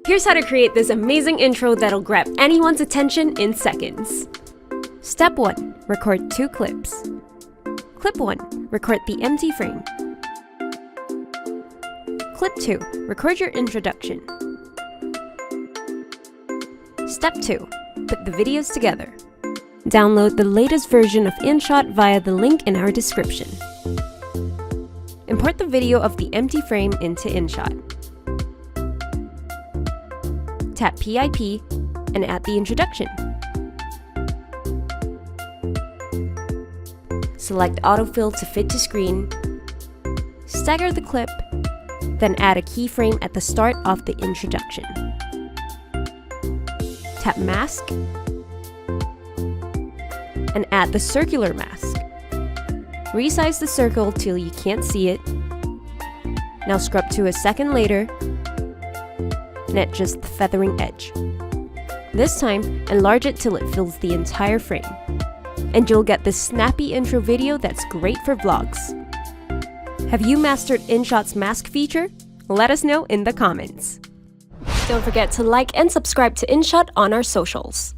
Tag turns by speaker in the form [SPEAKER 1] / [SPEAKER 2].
[SPEAKER 1] Here's how to create this amazing intro that'll grab anyone's attention in seconds. Step 1. Record 2 clips. Clip 1. Record the empty frame. Clip 2. Record your introduction. Step 2. Put the videos together. Download the latest version of InShot via the link in our description. Import the video of the empty frame into InShot. Tap PIP and add the introduction. Select autofill to fit to screen. Stagger the clip, then add a keyframe at the start of the introduction. Tap mask and add the circular mask. Resize the circle till you can't see it. Now scrub to a second later and add just the feathering edge. This time, enlarge it till it fills the entire frame. And you'll get this snappy intro video that's great for vlogs. Have you mastered InShot's mask feature? Let us know in the comments. Don't forget to like and subscribe to InShot on our socials.